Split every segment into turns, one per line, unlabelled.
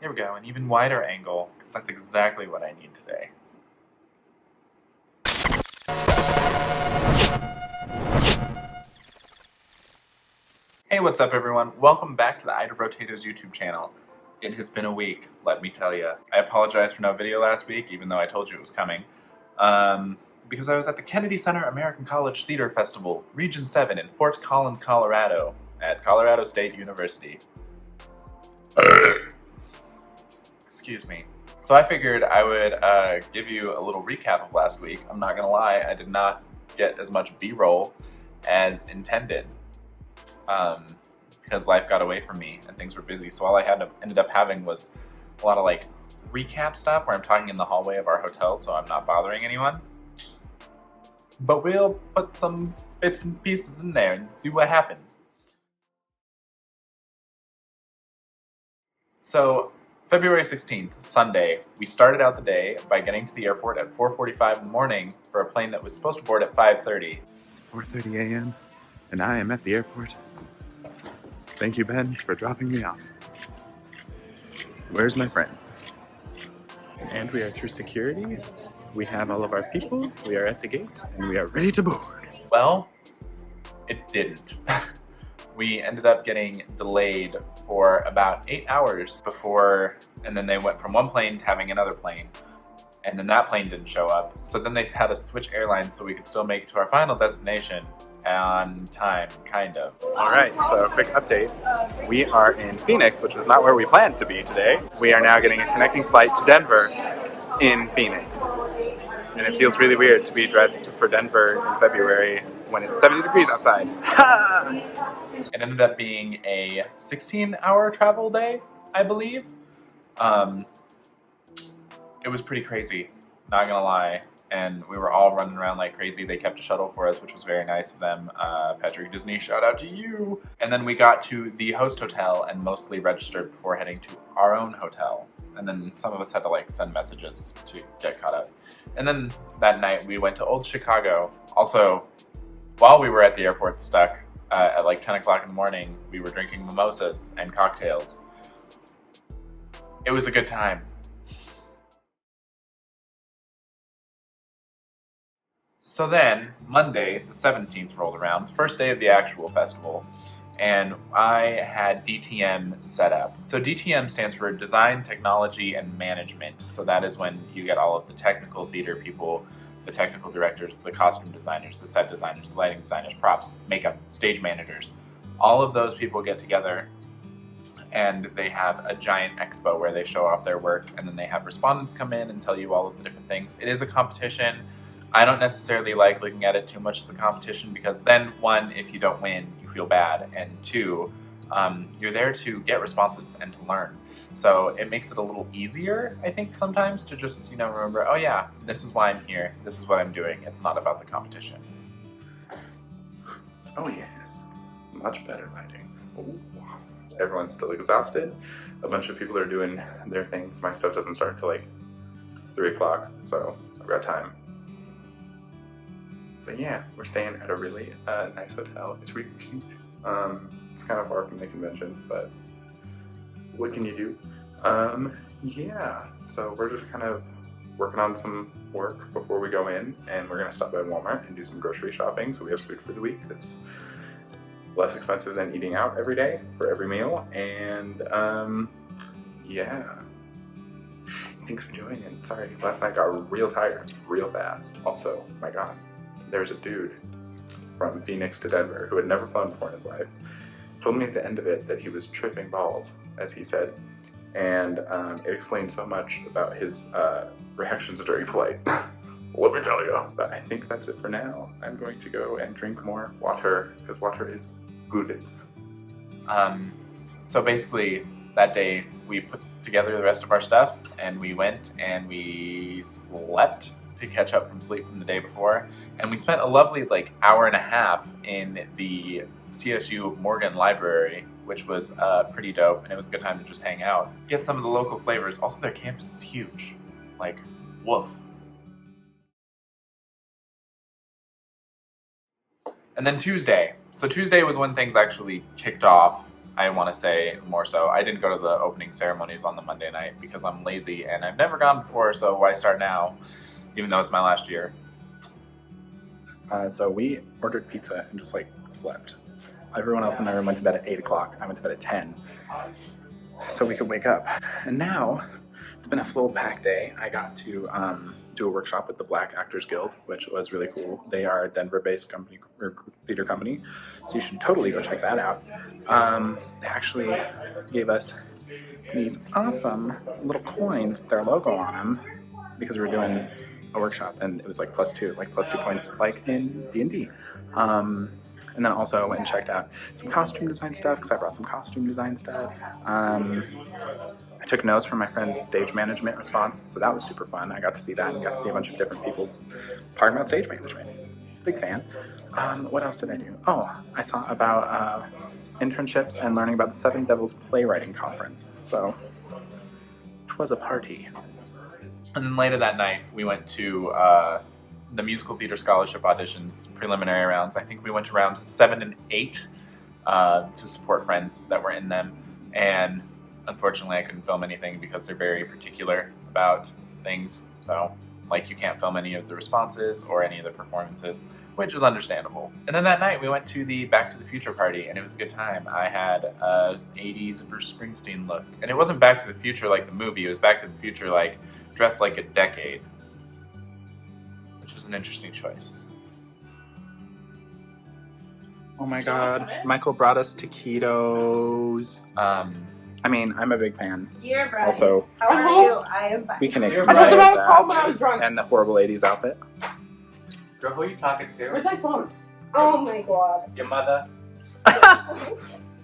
Here we go, an even wider angle, because that's exactly what I need today. Hey, what's up everyone? Welcome back to the Ida Potatoes YouTube channel. It has been a week, let me tell you. I apologize for no video last week, even though I told you it was coming. Because I was at the Kennedy Center American College Theater Festival, Region 7 in Fort Collins, Colorado, at Colorado State University. Excuse me. So I figured I would give you a little recap of last week. I'm not gonna lie, I did not get as much B-roll as intended. Because life got away from me and things were busy. So all I ended up having was a lot of like recap stuff where I'm talking in the hallway of our hotel, so I'm not bothering anyone. But we'll put some bits and pieces in there and see what happens. So February 16th, Sunday, we started out the day by getting to the airport at 4:45 in the morning for a plane that was supposed to board at 5:30.
It's 4:30 a.m. and I am at the airport. Thank you, Ben, for dropping me off. Where's my friends? And we are through security. We have all of our people. We are at the gate and we are ready to board.
Well, it didn't. We ended up getting delayed for about 8 hours before, and then they went from one plane to having another plane. And then that plane didn't show up. So then they had to switch airlines so we could still make it to our final destination on time, kind of.
All right, so a quick update. We are in Phoenix, which is not where we planned to be today. We are now getting a connecting flight to Denver in Phoenix. And it feels really weird to be dressed for Denver in February when it's 70 degrees outside.
It ended up being a 16-hour travel day, I believe. It was pretty crazy, not gonna lie. And we were all running around like crazy. They kept a shuttle for us, which was very nice of them. Patrick Disney, shout out to you. And then we got to the host hotel and mostly registered before heading to our own hotel. And then some of us had to like send messages to get caught up. And then that night we went to Old Chicago. Also, while we were at the airport stuck at like 10 o'clock in the morning, we were drinking mimosas and cocktails. It was a good time. So then, Monday, the 17th rolled around, the first day of the actual festival, and I had DTM set up. So DTM stands for Design, Technology, and Management. So that is when you get all of the technical theater people, the technical directors, the costume designers, the set designers, the lighting designers, props, makeup, stage managers. All of those people get together and they have a giant expo where they show off their work, and then they have respondents come in and tell you all of the different things. It is a competition. I don't necessarily like looking at it too much as a competition because then, one, if you don't win, you feel bad, and two, you're there to get responses and to learn. So it makes it a little easier, I think, sometimes to just, remember, oh yeah, this is why I'm here, this is what I'm doing, it's not about the competition.
Oh yes, much better lighting. Ooh. Everyone's still exhausted. A bunch of people are doing their things. My stuff doesn't start until like 3 o'clock, so I've got time. But yeah, we're staying at a really nice hotel. It's Reaper Suite. It's kind of far from the convention, but what can you do? Yeah, so we're just kind of working on some work before we go in, and we're gonna stop by Walmart and do some grocery shopping so we have food for the week that's less expensive than eating out every day for every meal. And yeah, thanks for joining in. Sorry, last night got real tired real fast. Also, my god, there's a dude from Phoenix to Denver who had never flown before in his life. Told me at the end of it that he was tripping balls, as he said. And it explained so much about his reactions during flight. Let me tell you. But I think that's it for now. I'm going to go and drink more water, because water is good.
So basically, that day we put together the rest of our stuff, and we went and we slept to catch up from sleep from the day before. And we spent a lovely hour and a half in the CSU Morgan Library, which was pretty dope, and it was a good time to just hang out. Get some of the local flavors. Also, their campus is huge. Woof. And then Tuesday. So Tuesday was when things actually kicked off. I want to say more so. I didn't go to the opening ceremonies on the Monday night because I'm lazy and I've never gone before, so why start now, even though it's my last year.
So we ordered pizza and just like slept. Everyone else in my room went to bed at 8 o'clock. I went to bed at 10. So we could wake up. And now it's been a full packed day. I got to do a workshop with the Black Actors Guild, which was really cool. They are a Denver-based company or theater company, so you should totally go check that out. They actually gave us these awesome little coins with their logo on them because we were doing a workshop, and it was like plus two points, like in D&D. And then also I went and checked out some costume design stuff because I brought some costume design stuff. I took notes from my friend's stage management response, so that was super fun. I got to see that and got to see a bunch of different people talking about stage management. Big fan. What else did I do? Oh, I saw about internships and learning about the Seven Devils Playwriting Conference. So, it was a party.
And then later that night, we went to the musical theater scholarship auditions preliminary rounds. I think we went to rounds 7 and 8 to support friends that were in them. And unfortunately, I couldn't film anything because they're very particular about things. So, like, you can't film any of the responses or any of the performances, which is understandable. And then that night, we went to the Back to the Future party, and it was a good time. I had a 80s Bruce Springsteen look. And it wasn't Back to the Future like the movie. It was Back to the Future like dressed like a decade, which was an interesting choice.
Oh my god, Michael brought us taquitos. I mean, I'm a big fan.
Dear Brian,
Also,
how are you? I am fine.
We can
Dear
ignore
Brian.
I told them I was
that
home when I was drunk.
and the horrible 80s outfit.
Girl, who are you talking to?
Where's my phone?
Oh my god.
Your mother?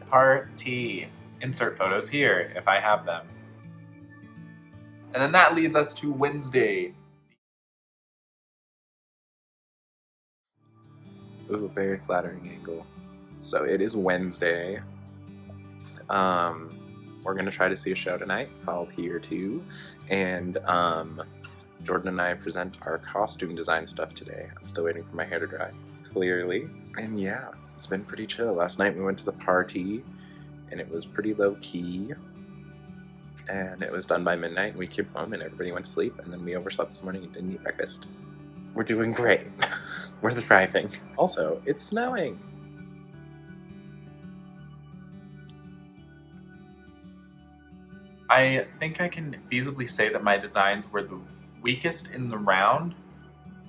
Party. Insert photos here if I have them. And then that leads us to Wednesday.
Ooh, very flattering angle. So it is Wednesday. We're gonna try to see a show tonight called Here Too, and Jordan and I present our costume design stuff today. I'm still waiting for my hair to dry, clearly. And yeah, it's been pretty chill. Last night we went to the party, and it was pretty low key. And it was done by midnight, and we came home, and everybody went to sleep, and then we overslept this morning and didn't eat breakfast. We're doing great. We're thriving. Also, it's snowing.
I think I can feasibly say that my designs were the weakest in the round,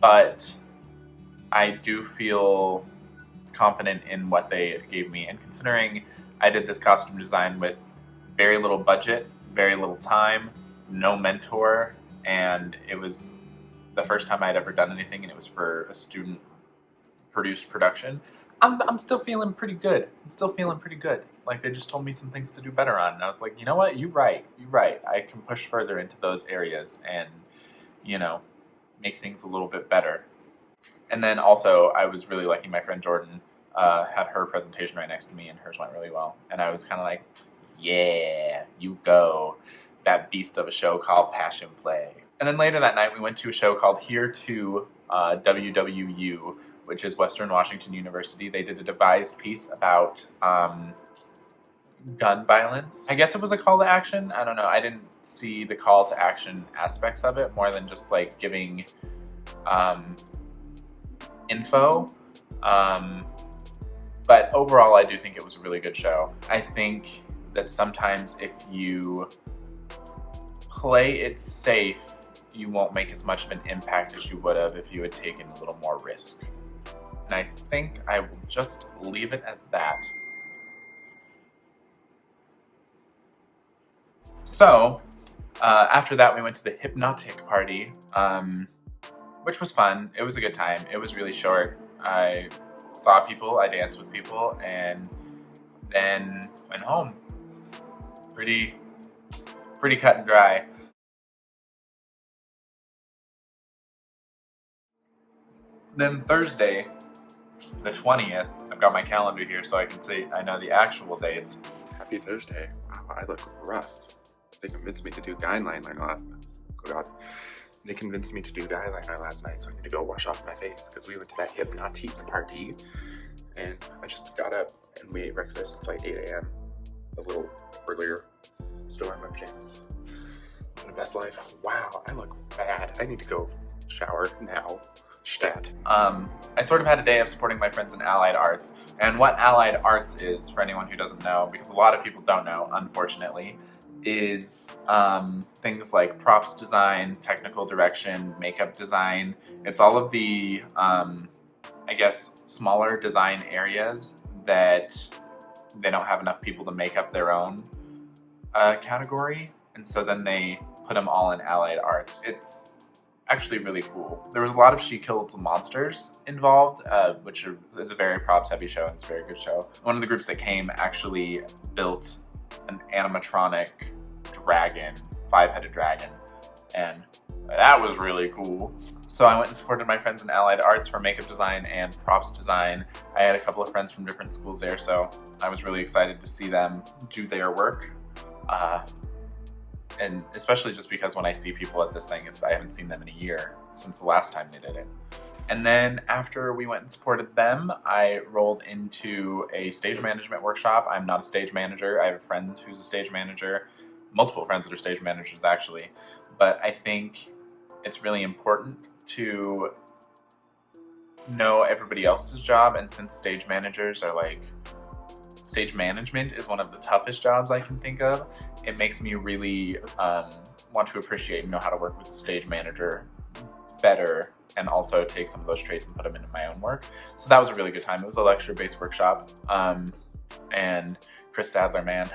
but I do feel confident in what they gave me. And considering I did this costume design with very little budget, very little time, no mentor, and it was the first time I'd ever done anything, and it was for a student-produced production. I'm still feeling pretty good. Like, they just told me some things to do better on, and I was like, you know what? You're right. I can push further into those areas and, make things a little bit better. And then also, I was really lucky. My friend Jordan had her presentation right next to me, and hers went really well. And I was kind of like, yeah, you go. That beast of a show called Passion Play. And then later that night, we went to a show called Here to WWU, which is Western Washington University. They did a devised piece about gun violence. I guess it was a call to action. I don't know. I didn't see the call to action aspects of it, more than just like giving info. But overall, I do think it was a really good show. I think that sometimes if you play it safe, you won't make as much of an impact as you would have if you had taken a little more risk. And I think I will just leave it at that. So, after that, we went to the Hypnotic party, which was fun. It was a good time. It was really short. I saw people, I danced with people, and then went home. Pretty cut and dry. Then Thursday, the 20th, I've got my calendar here so I can see, I know the actual dates.
Happy Thursday. Wow, I look rough. They convinced me to do eyeliner last. Oh god. They convinced me to do eyeliner last night, so I need to go wash off my face because we went to that Hypnotic party, and I just got up and we ate breakfast. It's like 8 a.m.
a little earlier. Still wearing my pajamas. My best life. Wow, I look bad. I need to go shower now. Stat.
I sort of had a day of supporting my friends in allied arts, and what allied arts is, for anyone who doesn't know, because a lot of people don't know, unfortunately, is things like props design, technical direction, makeup design. It's all of the, I guess, smaller design areas that they don't have enough people to make up their own category, and so then they put them all in allied arts. It's actually really cool. There was a lot of She Kills Monsters involved, which is a very props heavy show, and it's a very good show. One of the groups that came actually built an animatronic dragon, 5-headed dragon, and that was really cool. So I went and supported my friends in allied arts for makeup design and props design. I had a couple of friends from different schools there, so I was really excited to see them do their work. And especially just because when I see people at this thing, I haven't seen them in a year since the last time they did it. And then after we went and supported them, I rolled into a stage management workshop. I'm not a stage manager. I have a friend who's a stage manager, multiple friends that are stage managers actually. But I think it's really important to know everybody else's job, and since stage managers are like, stage management is one of the toughest jobs I can think of, it makes me really want to appreciate and know how to work with a stage manager better, and also take some of those traits and put them into my own work. So that was a really good time. It was a lecture-based workshop, and Chris Sadler, man,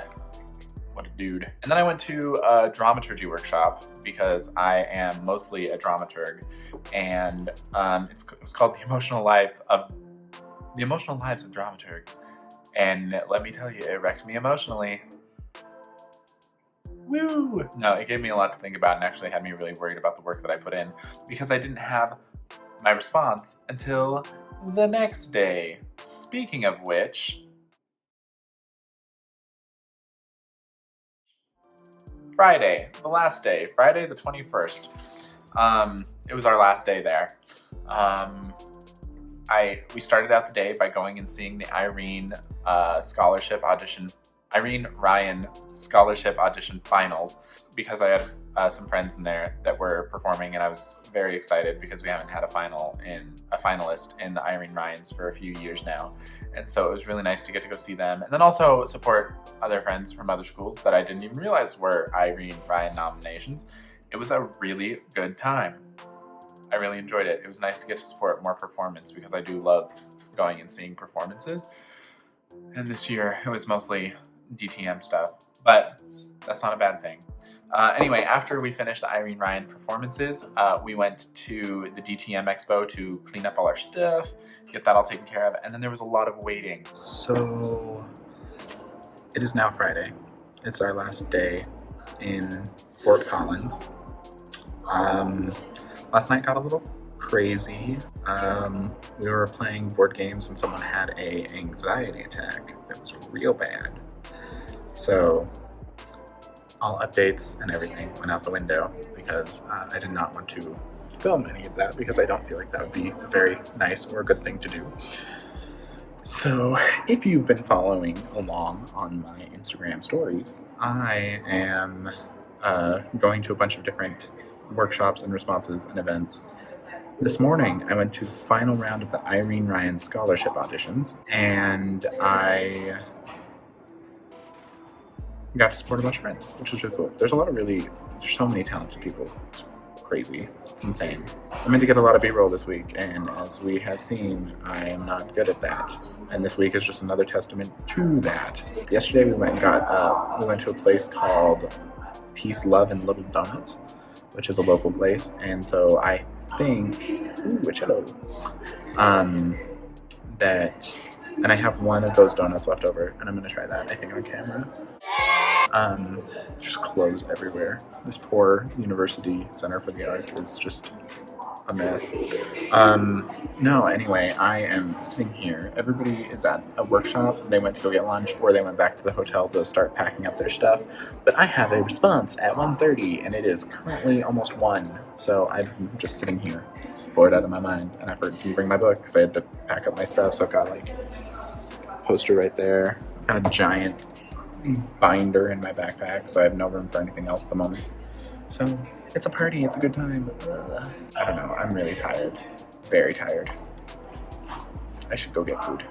what a dude. And then I went to a dramaturgy workshop because I am mostly a dramaturg, and it was called The Emotional Lives of Dramaturgs. And let me tell you, it wrecked me emotionally. Woo! No, it gave me a lot to think about and actually had me really worried about the work that I put in, because I didn't have my response until the next day. Speaking of which, Friday, the last day, Friday the 21st. It was our last day there. We started out the day by going and seeing the Irene Ryan Scholarship Audition Finals, because I had some friends in there that were performing, and I was very excited because we haven't had a finalist in the Irene Ryans for a few years now. And so it was really nice to get to go see them, and then also support other friends from other schools that I didn't even realize were Irene Ryan nominations. It was a really good time. I really enjoyed it. It was nice to get to support more performance, because I do love going and seeing performances. And this year it was mostly DTM stuff, but that's not a bad thing. Anyway, after we finished the Irene Ryan performances, we went to the DTM Expo to clean up all our stuff, get that all taken care of, and then there was a lot of waiting.
So it is now Friday. It's our last day in Fort Collins. Last night got a little crazy. We were playing board games and someone had an anxiety attack that was real bad. So all updates and everything went out the window, because I did not want to film any of that, because I don't feel like that would be very nice or a good thing to do. So if you've been following along on my Instagram stories, I am going to a bunch of different workshops and responses and events. This morning I went to the final round of the Irene Ryan scholarship auditions, and I got to support a bunch of friends, which was really cool. There's so many talented people. It's crazy. It's insane. I meant to get a lot of B-roll this week, and as we have seen, I am not good at that. And this week is just another testament to that. Yesterday we went to a place called Peace, Love, and Little Donuts, which is a local place, and so I think, and I have one of those donuts left over, and I'm gonna try that, I think, on camera. Just clothes everywhere. This poor University Center for the Arts is just a mess. No, anyway, I am sitting here. Everybody is at a workshop. They went to go get lunch, or they went back to the hotel to start packing up their stuff. But I have a response at 1:30, and it is currently almost 1. So I'm just sitting here, bored out of my mind. And I forgot to bring my book because I had to pack up my stuff. So I've got like a poster right there, kind of giant binder in my backpack, so I have no room for anything else at the moment. So it's a party, it's a good time. I don't know, I'm really tired. Very tired. I should go get food.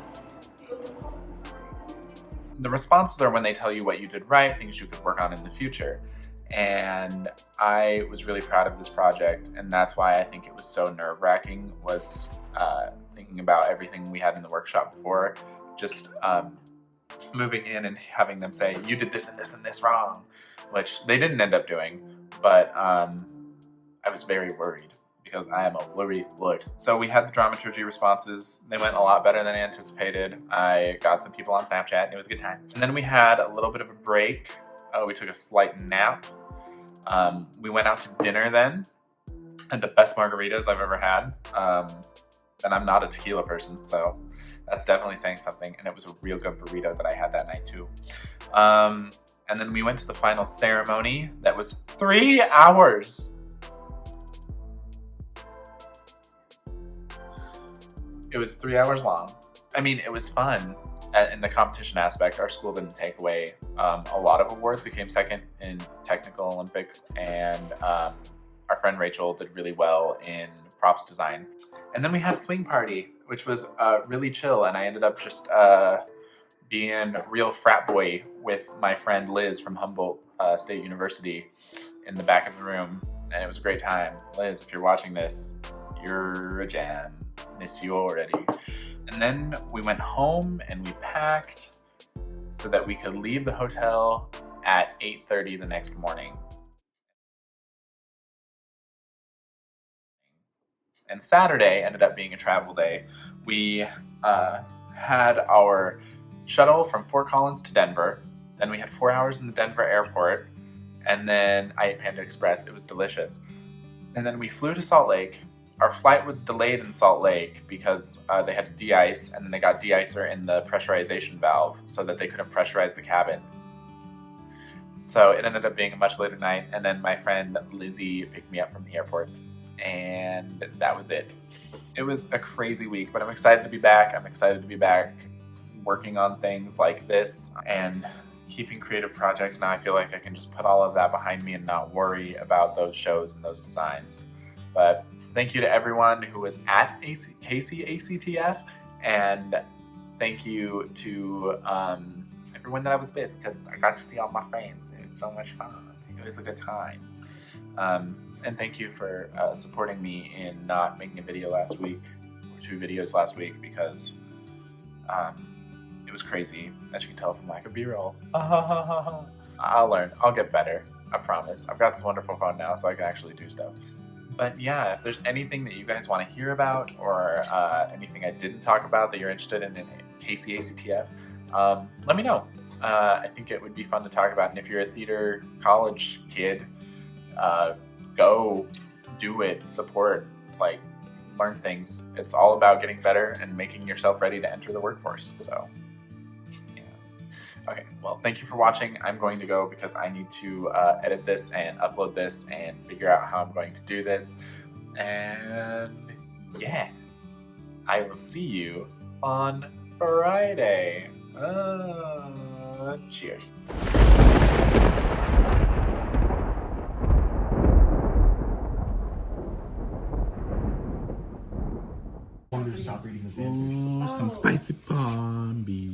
The responses are when they tell you what you did right, things you could work on in the future. And I was really proud of this project, and that's why I think it was so nerve-wracking, was thinking about everything we had in the workshop before, just moving in and having them say, you did this and this and this wrong, which they didn't end up doing, but I was very worried because I am a worried Lord. So we had the dramaturgy responses. They went a lot better than I anticipated. I got some people on Snapchat and it was a good time. And then we had a little bit of a break. We took a slight nap. We went out to dinner then, and the best margaritas I've ever had. And I'm not a tequila person, so that's definitely saying something. And it was a real good burrito that I had that night too. And then we went to the final ceremony that was 3 hours. It was 3 hours long. I mean, it was fun. In the competition aspect, our school didn't take away a lot of awards. We came second in technical Olympics, and our friend Rachel did really well in props design. And then we had a swing party, which was really chill, and I ended up just being a real frat boy with my friend Liz from Humboldt State University in the back of the room, and it was a great time. Liz, if you're watching this, you're a jam. Miss you already. And then we went home and we packed so that we could leave the hotel at 8:30 the next morning. And Saturday ended up being a travel day. We had our shuttle from Fort Collins to Denver. Then we had 4 hours in the Denver airport. And then I ate Panda Express. It was delicious. And then we flew to Salt Lake. Our flight was delayed in Salt Lake because they had to de-ice, and then they got de-icer in the pressurization valve so that they couldn't pressurize the cabin. So it ended up being a much later night, and then my friend Lizzie picked me up from the airport, and that was it. It was a crazy week, but I'm excited to be back. I'm excited to be back working on things like this and keeping creative projects. Now I feel like I can just put all of that behind me and not worry about those shows and those designs. But thank you to everyone who was at Kcactf, and thank you to everyone that I was with, because I got to see all my friends. It was so much fun. It was a good time. And thank you for supporting me in not making a video last week, or 2 videos last week, because it was crazy, as you can tell from lack of B-roll. I'll learn. I'll get better. I promise. I've got this wonderful phone now, so I can actually do stuff. But yeah, if there's anything that you guys want to hear about, or anything I didn't talk about that you're interested in Kcactf, let me know. I think it would be fun to talk about. And if you're a theater college kid, go do it, support, like, learn things. It's all about getting better and making yourself ready to enter the workforce. So yeah. Okay, well, thank you for watching. I'm going to go because I need to edit this and upload this and figure out how I'm going to do this. And yeah, I will see you on Friday. Cheers.
Stop reading the fan fiction.
Some spicy bombi.